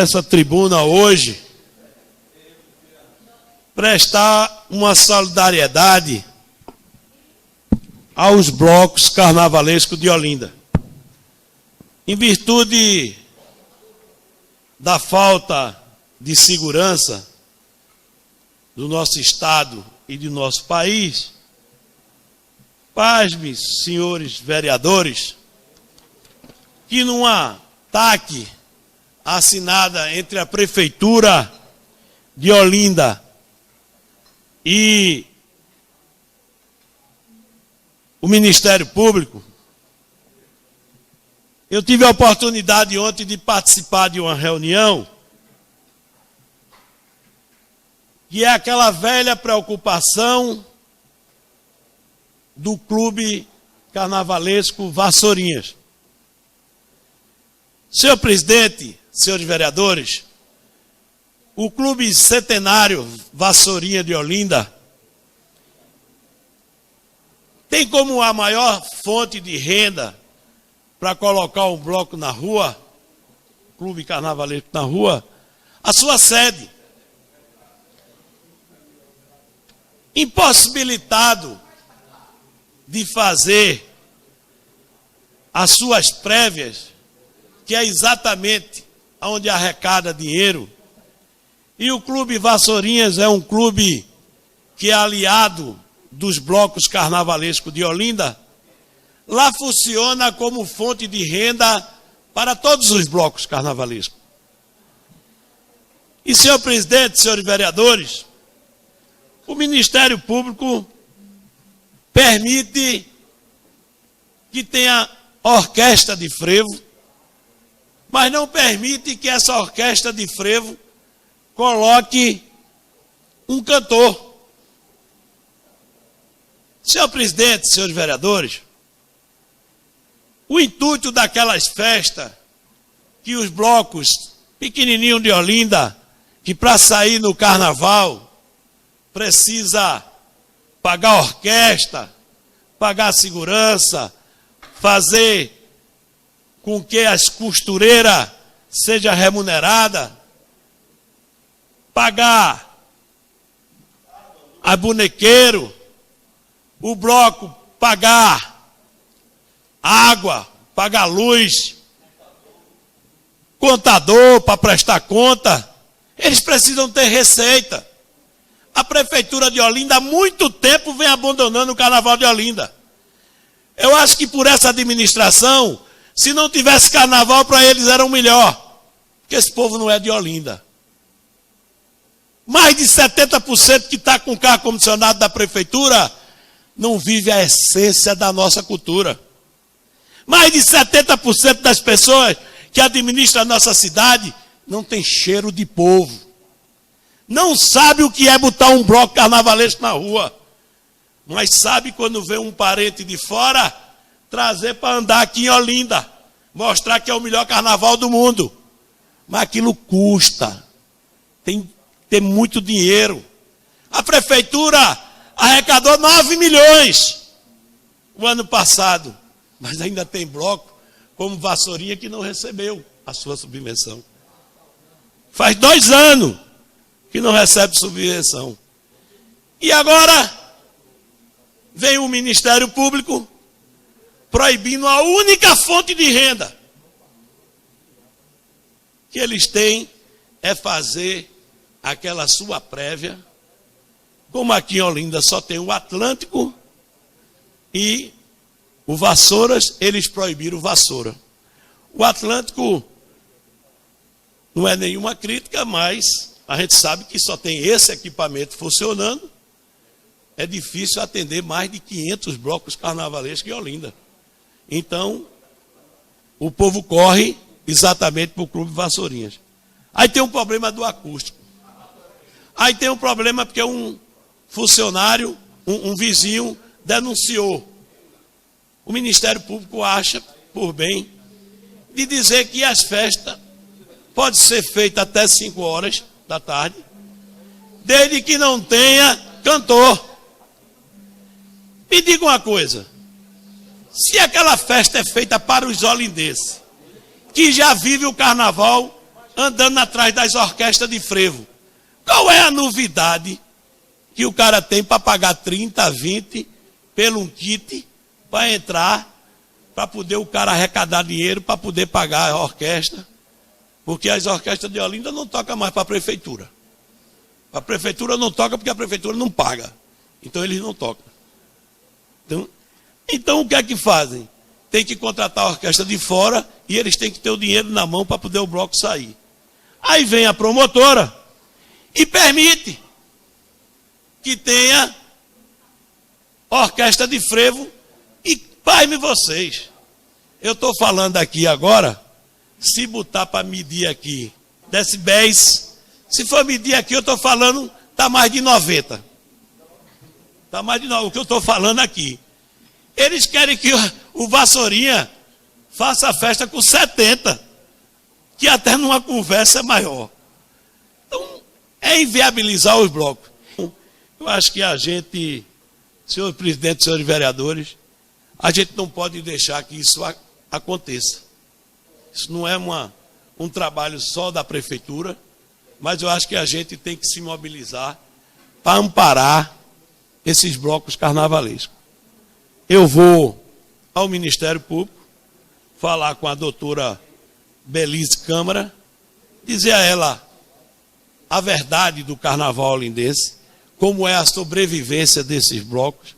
essa tribuna hoje, prestar uma solidariedade aos blocos carnavalescos de Olinda. Em virtude da falta de segurança do nosso Estado e do nosso país, pasme, senhores vereadores, que numa TAC assinada entre a Prefeitura de Olinda e o Ministério Público, eu tive a oportunidade ontem de participar de uma reunião que é aquela velha preocupação do Clube Carnavalesco Vassourinhas. Senhor presidente, senhores vereadores, o Clube Centenário Vassourinha de Olinda tem como a maior fonte de renda para colocar um bloco na rua, Clube Carnavalesco na rua, a sua sede. Impossibilitado de fazer as suas prévias, que é exatamente onde arrecada dinheiro, e o Clube Vassourinhas é um clube que é aliado dos blocos carnavalescos de Olinda, lá funciona como fonte de renda para todos os blocos carnavalescos. E, senhor presidente, senhores vereadores, o Ministério Público permite que tenha orquestra de frevo, mas não permite que essa orquestra de frevo coloque um cantor. Senhor presidente, senhores vereadores, o intuito daquelas festas que os blocos pequenininhos de Olinda, que para sair no carnaval precisa pagar orquestra, pagar segurança, fazer com que as costureiras sejam remuneradas, pagar a bonequeiro, o bloco pagar água, pagar luz, contador para prestar conta, eles precisam ter receita. A Prefeitura de Olinda há muito tempo vem abandonando o Carnaval de Olinda. Eu acho que por essa administração, se não tivesse carnaval para eles era o melhor, porque esse povo não é de Olinda. Mais de 70% que está com carro comissionado da Prefeitura não vive a essência da nossa cultura. Mais de 70% das pessoas que administram a nossa cidade não tem cheiro de povo. Não sabe o que é botar um bloco carnavalesco na rua. Mas sabe quando vê um parente de fora, trazer para andar aqui em Olinda. Mostrar que é o melhor carnaval do mundo. Mas aquilo custa. Tem que ter muito dinheiro. A Prefeitura arrecadou 9 milhões o ano passado. Mas ainda tem bloco como Vassourinha que não recebeu a sua subvenção. Faz 2 anos que não recebe subvenção. E agora vem o Ministério Público proibindo a única fonte de renda que eles têm é fazer aquela sua prévia. Como aqui em Olinda só tem o Atlântico e o Vassouras, eles proibiram o Vassoura. O Atlântico não é nenhuma crítica, mas a gente sabe que só tem esse equipamento funcionando. É difícil atender mais de 500 blocos carnavalescos em Olinda. Então, o povo corre exatamente para o Clube Vassourinhas. Aí tem um problema do acústico. Aí tem um problema porque um funcionário, um vizinho, denunciou. O Ministério Público acha por bem de dizer que as festas podem ser feitas até 5 horas da tarde, desde que não tenha cantor. Me diga uma coisa, se aquela festa é feita para os olindenses, que já vivem o carnaval andando atrás das orquestras de frevo. Qual é a novidade que o cara tem para pagar 30, 20 pelo um kit para entrar, para poder o cara arrecadar dinheiro, para poder pagar a orquestra? Porque as orquestras de Olinda não tocam mais para a prefeitura. A prefeitura não toca porque a prefeitura não paga. Então eles não tocam. Então o que é que fazem? Tem que contratar a orquestra de fora e eles têm que ter o dinheiro na mão para poder o bloco sair. Aí vem a promotora e permite que tenha orquestra de frevo. E pasme vocês, eu estou falando aqui agora, se botar para medir aqui decibéis, se for medir aqui, eu estou falando, está mais de 90. Está mais de 90, o que eu estou falando aqui. Eles querem que o Vassourinha faça a festa com 70, que até numa conversa é maior. Então, é inviabilizar os blocos. Eu acho que a gente, senhor presidente, senhores vereadores, a gente não pode deixar que isso aconteça. Isso não é um trabalho só da prefeitura, mas eu acho que a gente tem que se mobilizar para amparar esses blocos carnavalescos. Eu vou ao Ministério Público, falar com a doutora Belize Câmara, dizer a ela a verdade do carnaval olindense, como é a sobrevivência desses blocos.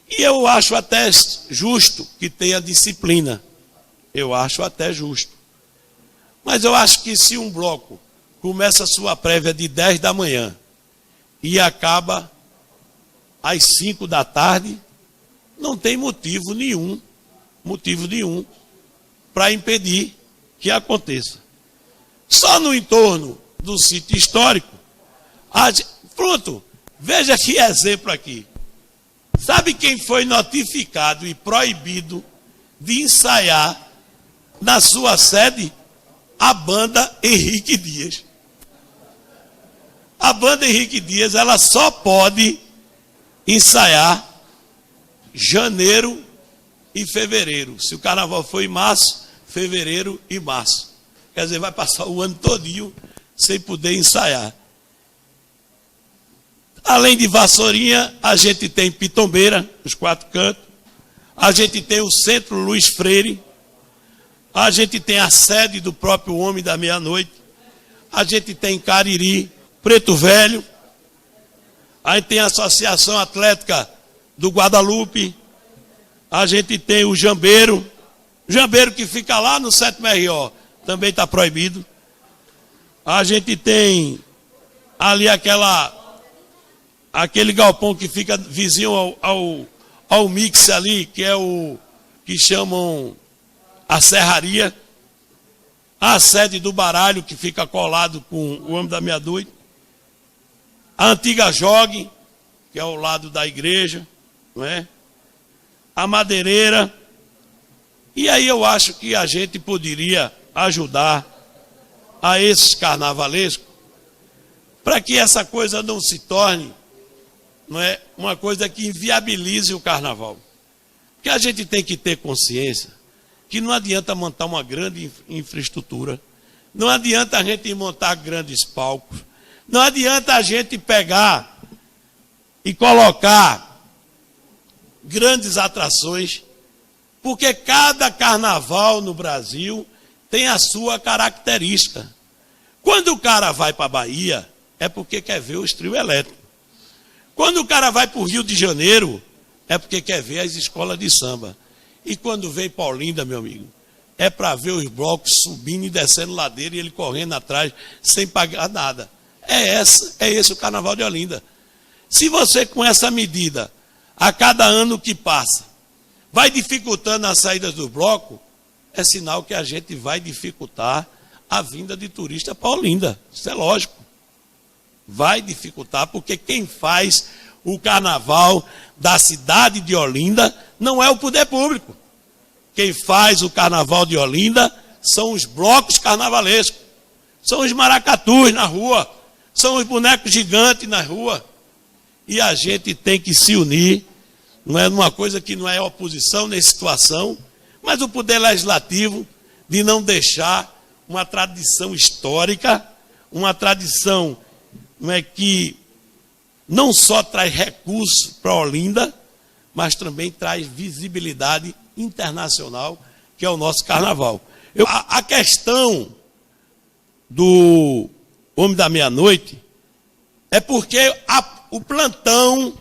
E eu acho até justo que tenha disciplina. Eu acho até justo. Mas eu acho que se um bloco começa a sua prévia de 10 da manhã e acaba às 5 da tarde, não tem motivo nenhum para impedir que aconteça. Só no entorno do sítio histórico, pronto, veja que exemplo aqui. Sabe quem foi notificado e proibido de ensaiar na sua sede? A banda Henrique Dias. A banda Henrique Dias, ela só pode ensaiar janeiro e fevereiro. Se o carnaval for em março, fevereiro e março. Quer dizer, vai passar o ano todinho sem poder ensaiar. Além de Vassourinha, a gente tem Pitombeira, os 4 cantos. A gente tem o Centro Luiz Freire. A gente tem a sede do próprio Homem da Meia-Noite. A gente tem Cariri, Preto Velho. A gente tem a Associação Atlética do Guadalupe. A gente tem o Jambeiro. O Jambeiro que fica lá no 7º RO, também está proibido. A gente tem ali aquele galpão que fica vizinho ao mix ali, que é o que chamam a Serraria. A sede do Baralho, que fica colado com o Homem da Meia-Noite. A antiga Jogue, que é ao lado da igreja, não é? A Madeireira. E aí eu acho que a gente poderia ajudar a esses carnavalescos para que essa coisa não se torne, não é, uma coisa que inviabilize o carnaval. Porque a gente tem que ter consciência que não adianta montar uma grande infraestrutura, não adianta a gente montar grandes palcos, não adianta a gente pegar e colocar grandes atrações, porque cada carnaval no Brasil tem a sua característica. Quando o cara vai para a Bahia, é porque quer ver o trio elétrico. Quando o cara vai para o Rio de Janeiro, é porque quer ver as escolas de samba. E quando vem para Olinda, meu amigo, é para ver os blocos subindo e descendo ladeira e ele correndo atrás sem pagar nada. É esse o carnaval de Olinda. Se você, com essa medida, a cada ano que passa, vai dificultando as saídas do bloco, é sinal que a gente vai dificultar a vinda de turista para Olinda. Isso é lógico. Vai dificultar, porque quem faz o carnaval da cidade de Olinda não é o poder público. Quem faz o carnaval de Olinda são os blocos carnavalescos. São os maracatus na rua. São os bonecos gigantes na rua. E a gente tem que se unir. Não é uma coisa que não é oposição nem situação, mas o poder legislativo de não deixar uma tradição histórica, uma tradição, não é, que não só traz recursos para Olinda, mas também traz visibilidade internacional, que é o nosso carnaval. A questão do Homem da Meia-Noite é porque o plantão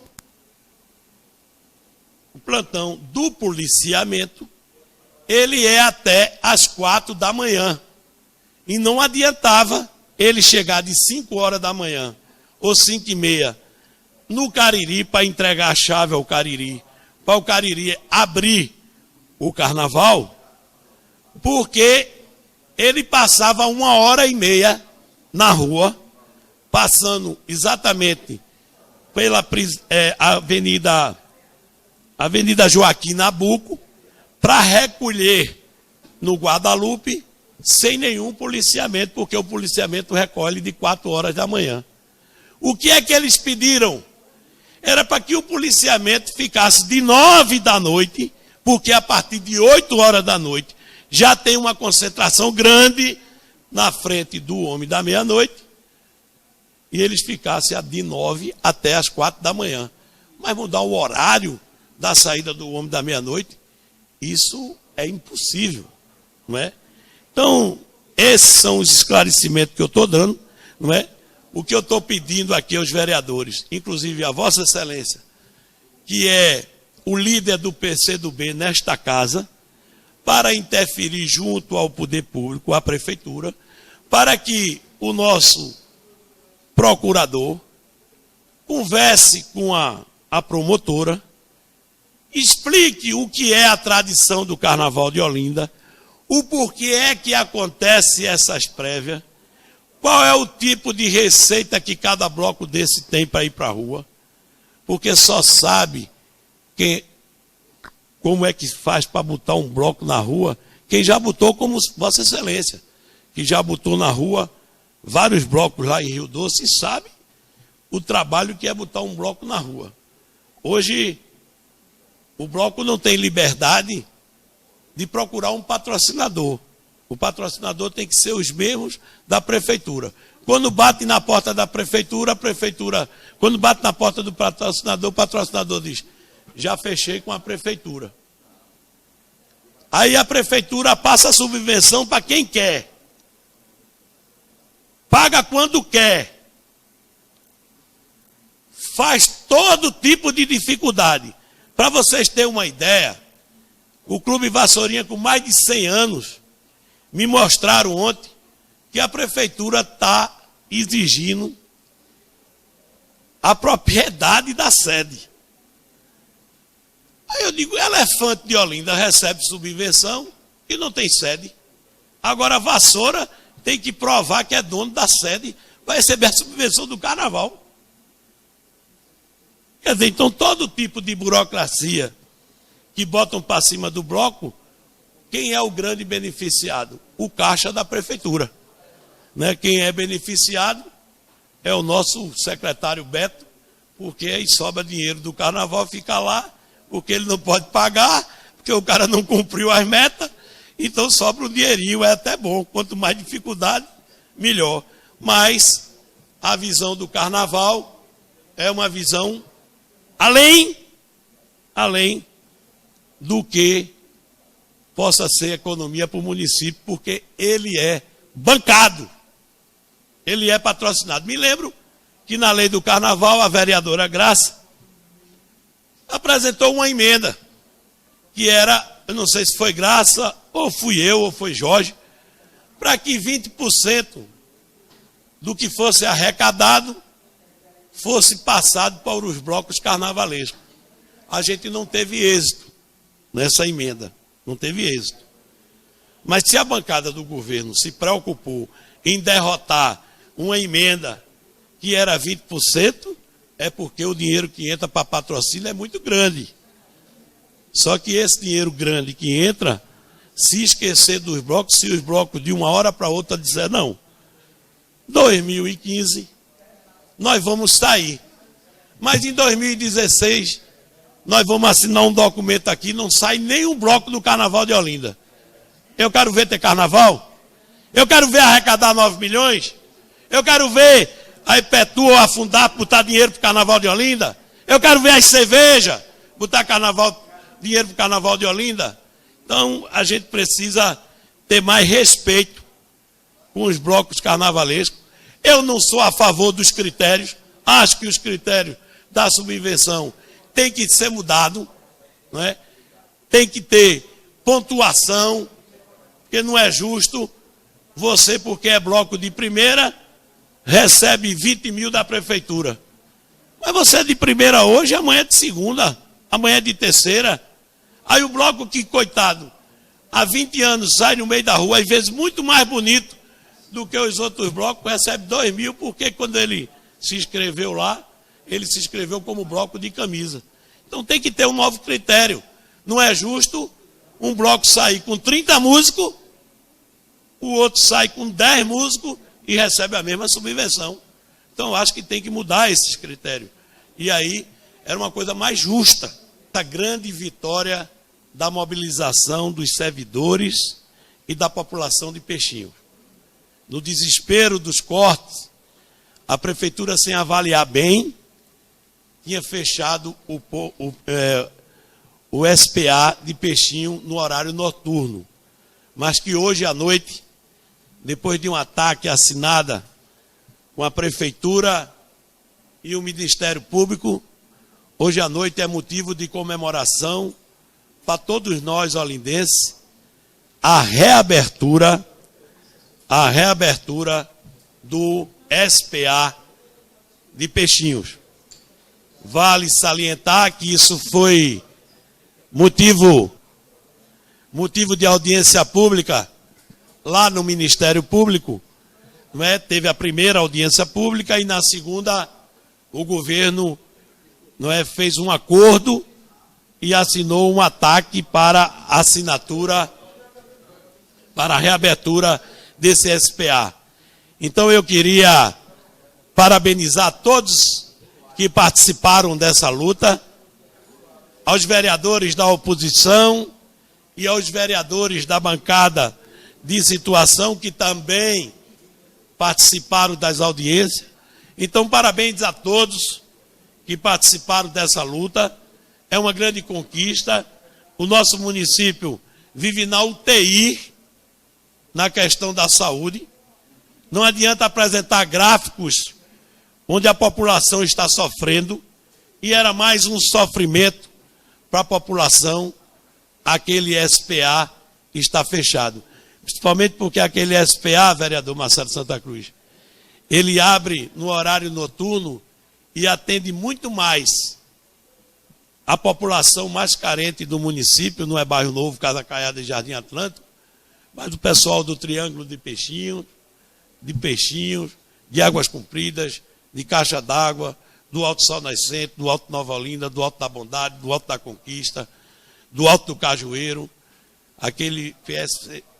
do policiamento, ele é até às 4 da manhã. E não adiantava ele chegar de 5 horas da manhã ou 5h30 no Cariri para entregar a chave ao Cariri, para o Cariri abrir o carnaval, porque ele passava 1h30 na rua, passando exatamente pela Avenida Joaquim Nabuco, para recolher no Guadalupe, sem nenhum policiamento, porque o policiamento recolhe de 4 horas da manhã. O que é que eles pediram? Era para que o policiamento ficasse de 9 da noite, porque a partir de 8 horas da noite já tem uma concentração grande na frente do Homem da Meia-Noite, e eles ficassem de 9 até as 4 da manhã. Mas mudar o horário da saída do Homem da Meia-Noite, isso é impossível, não é? Então, esses são os esclarecimentos que eu estou dando, não é? O que eu estou pedindo aqui aos vereadores, inclusive a Vossa Excelência, que é o líder do PCdoB nesta casa, para interferir junto ao poder público, à prefeitura, para que o nosso procurador converse com a promotora, explique o que é a tradição do Carnaval de Olinda, o porquê é que acontece essas prévias, qual é o tipo de receita que cada bloco desse tem para ir para a rua, porque só sabe como é que faz para botar um bloco na rua, quem já botou, como Vossa Excelência, que já botou na rua vários blocos lá em Rio Doce, e sabe o trabalho que é botar um bloco na rua. Hoje, o bloco não tem liberdade de procurar um patrocinador. O patrocinador tem que ser os mesmos da prefeitura. Quando bate na porta da prefeitura, quando bate na porta do patrocinador, o patrocinador diz: já fechei com a prefeitura. Aí a prefeitura passa a subvenção para quem quer. Paga quando quer. Faz todo tipo de dificuldade. Para vocês terem uma ideia, o Clube Vassourinha, com mais de 100 anos, me mostraram ontem que a prefeitura está exigindo a propriedade da sede. Aí eu digo: Elefante de Olinda recebe subvenção e não tem sede. Agora a Vassoura tem que provar que é dono da sede para receber a subvenção do carnaval. Quer dizer, então todo tipo de burocracia que botam para cima do bloco, quem é o grande beneficiado? O caixa da prefeitura. Né? Quem é beneficiado é o nosso secretário Beto, porque aí sobra dinheiro do carnaval, fica lá, porque ele não pode pagar, porque o cara não cumpriu as metas, então sobra um dinheirinho, é até bom. Quanto mais dificuldade, melhor. Mas a visão do carnaval é uma visão além do que possa ser economia para o município, porque ele é bancado, ele é patrocinado. Me lembro que na lei do carnaval, a vereadora Graça apresentou uma emenda, que era, eu não sei se foi Graça, ou fui eu, ou foi Jorge, para que 20% do que fosse arrecadado fosse passado para os blocos carnavalescos. A gente não teve êxito nessa emenda, não teve êxito. Mas se a bancada do governo se preocupou em derrotar uma emenda que era 20%, é porque o dinheiro que entra para patrocínio é muito grande. Só que esse dinheiro grande que entra, se esquecer dos blocos, se os blocos de uma hora para outra disser: não, 2015 nós vamos sair, mas em 2016 nós vamos assinar um documento aqui, não sai nenhum bloco do Carnaval de Olinda. Eu quero ver ter carnaval? Eu quero ver arrecadar 9 milhões. Eu quero ver a Ipetua afundar, botar dinheiro para o Carnaval de Olinda. Eu quero ver as cervejas, botar dinheiro para o Carnaval de Olinda. Então, a gente precisa ter mais respeito com os blocos carnavalescos. Eu não sou a favor dos critérios. Acho que os critérios da subvenção têm que ser mudados. Não é? Tem que ter pontuação, porque não é justo você, porque é bloco de primeira, recebe 20 mil da prefeitura. Mas você é de primeira hoje, amanhã é de segunda, amanhã é de terceira. Aí o bloco que, coitado, há 20 anos sai no meio da rua, às vezes muito mais bonito do que os outros blocos, recebe 2 mil, porque quando ele se inscreveu lá, ele se inscreveu como bloco de camisa. Então tem que ter um novo critério. Não é justo um bloco sair com 30 músicos, o outro sai com 10 músicos e recebe a mesma subvenção. Então eu acho que tem que mudar esses critérios. E aí era uma coisa mais justa. A grande vitória da mobilização dos servidores e da população de Peixinhos. No desespero dos cortes, a prefeitura, sem avaliar bem, tinha fechado o SPA de Peixinho no horário noturno. Mas que hoje à noite, depois de um ataque assinado com a prefeitura e o Ministério Público, hoje à noite é motivo de comemoração para todos nós olindenses, a reabertura do SPA de Peixinhos. Vale salientar que isso foi motivo de audiência pública lá no Ministério Público. Não é? Teve a primeira audiência pública e na segunda o governo, não é, fez um acordo e assinou um ataque para a assinatura, para a reabertura desse SPA. Então eu queria parabenizar todos que participaram dessa luta, aos vereadores da oposição e aos vereadores da bancada de situação que também participaram das audiências. Então, parabéns a todos que participaram dessa luta. É uma grande conquista. O nosso município vive na UTI, na questão da saúde. Não adianta apresentar gráficos onde a população está sofrendo, e era mais um sofrimento para a população, aquele SPA está fechado. Principalmente porque aquele SPA, vereador Marcelo Santa Cruz, ele abre no horário noturno e atende muito mais a população mais carente do município, não é Bairro Novo, Casa Caiada e Jardim Atlântico, mas o pessoal do Triângulo de Peixinhos, de Águas Compridas, de Caixa d'Água, do Alto Sol Nascente, do Alto Nova Olinda, do Alto da Bondade, do Alto da Conquista, do Alto do Cajueiro. Aquele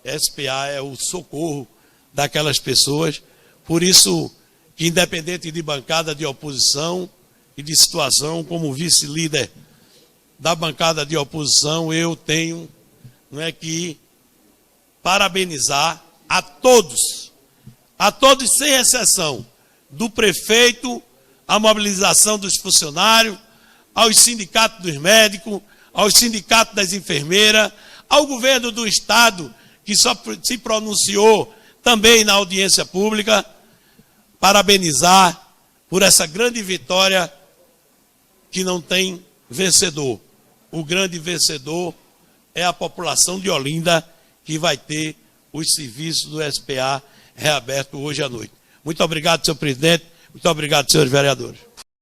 SPA é o socorro daquelas pessoas. Por isso, que independente de bancada de oposição e de situação, como vice-líder da bancada de oposição, eu tenho, não é, que parabenizar a todos sem exceção, do prefeito, a mobilização dos funcionários, aos sindicatos dos médicos, aos sindicatos das enfermeiras, ao governo do Estado, que só se pronunciou também na audiência pública, parabenizar por essa grande vitória que não tem vencedor. O grande vencedor é a população de Olinda, que vai ter os serviços do SPA reaberto hoje à noite. Muito obrigado, senhor presidente. Muito obrigado, senhores vereadores.